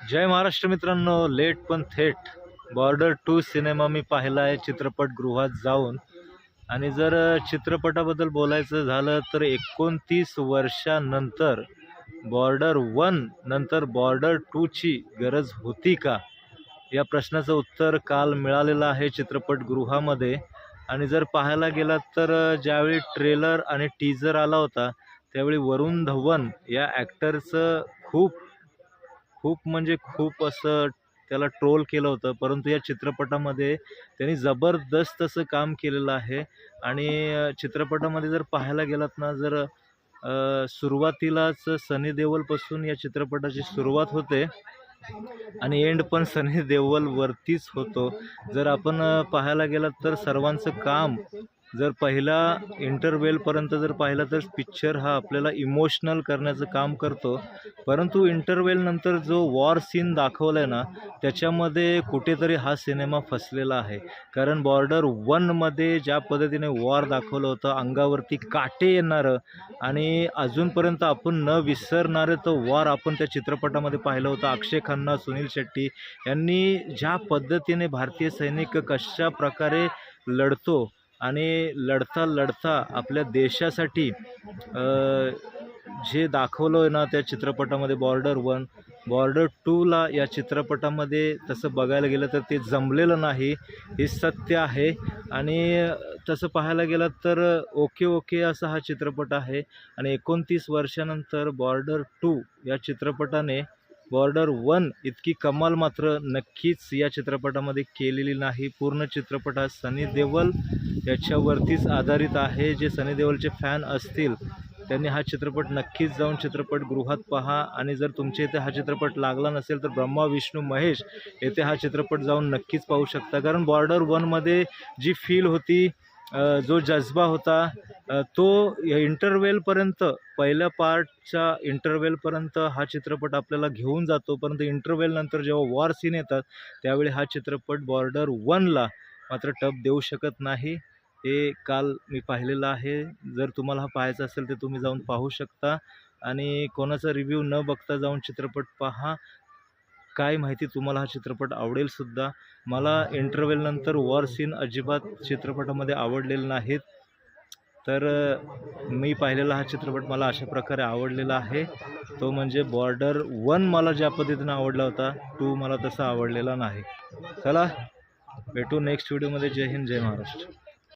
जय महाराष्ट्र मित्रांनो, लेट पण थेट बॉर्डर 2 सिनेमा मी पाहिला आहे चित्रपटगृहात जाऊन. आणि जर चित्रपटाबद्दल बोलायचं झालं तर 29 वर्षानंतर बॉर्डर 1 नंतर बॉर्डर 2 ची गरज होती का, या प्रश्नाचं उत्तर काल मिळालेलं आहे चित्रपटगृहामध्ये. आणि जर पाहायला गेलात तर ज्यावेळी ट्रेलर आणि टीजर आला होता त्यावेळी वरुण धवन या ॲक्टरचं खूप खूप म्हणजे खूप असं त्याला ट्रोल केलं होतं, परंतु या चित्रपटामध्ये त्यांनी जबरदस्त असं काम केलेलं आहे. आणि चित्रपटामध्ये जर पाहायला गेलात ना, जर सुरुवातीलाच सनी देओलपासून या चित्रपटाची सुरुवात होते आणि एंड पण सनी देओलवरतीच होतो. जर आपण पाहायला गेलात तर सर्वांचं काम जर पहिला इंटरवेलपर्यंत जर पाहिलं तर पिक्चर हा आपल्याला इमोशनल करण्याचं काम करतो, परंतु इंटरवेलनंतर जो वॉर सीन दाखवला आहे ना, त्याच्यामध्ये कुठेतरी हा सिनेमा फसलेला आहे. कारण बॉर्डर 1मध्ये ज्या पद्धतीने वॉर दाखवलं होतं, अंगावरती काटे येणारं आणि अजूनपर्यंत आपण न विसरणारं तो वॉर आपण त्या चित्रपटामध्ये पाहिलं होतं. अक्षय खन्ना, सुनील शेट्टी यांनी ज्या पद्धतीने भारतीय सैनिक कशा प्रकारे लढतो आणि लढता लढता आपल्या देशासाठी जे दाखवलं आहे ना त्या चित्रपटामध्ये बॉर्डर 1, बॉर्डर 2ला या चित्रपटामध्ये तसं बघायला गेलं तर ते जमलेलं नाही, हे सत्य आहे. आणि तसं पाहायला गेलं तर ओके असा हा चित्रपट आहे. आणि 29 वर्षानंतर बॉर्डर 2 या चित्रपटाने बॉर्डर 1 इतकी कमाल मात्र नक्कीच या चित्रपटामध्ये केलेली नाही. पूर्ण चित्रपट हा सनी देओल याच्यावरतीच आधारित आहे. जे सनी देओलचे फॅन असतील त्यांनी हा चित्रपट नक्कीच जाऊन चित्रपटगृहात पहा. आणि जर तुमच्या इथे हा चित्रपट लागला नसेल तर ब्रह्मा विष्णू महेश येथे हा चित्रपट जाऊन नक्कीच पाहू शकता. कारण बॉर्डर 1मध्ये जी फील होती, जो जज्बा होता, तो इंटरवेलपर्यंत, पहिल्या पार्टच्या इंटरवेलपर्यंत हा चित्रपट आपल्याला घेऊन जातो. परंतु इंटरवेलनंतर जेव्हा वॉर सीन येतात त्यावेळी हा चित्रपट बॉर्डर 1ला मात्र टप देऊ शकत नाही. हे काल मी पाहिलेलं आहे. जर तुम्हाला हा पाहायचा असेल तर तुम्ही जाऊन पाहू शकता आणि कोणाचा रिव्ह्यू न बघता जाऊन चित्रपट पहा. काय माहिती तुम्हाला हा चित्रपट आवडेलसुद्धा. मला इंटरव्हेलनंतर वॉर सीन अजिबात चित्रपटामध्ये आवडलेले नाहीत. तर मी पाहिलेला हा चित्रपट मला अशा प्रकारे आवडलेला आहे. तो म्हणजे बॉर्डर 1 मला ज्या पद्धतीनं आवडला होता, 2 मला तसा आवडलेला नाही. चला भेटू नेक्स्ट व्हिडिओमध्ये. जय हिंद, जय महाराष्ट्र.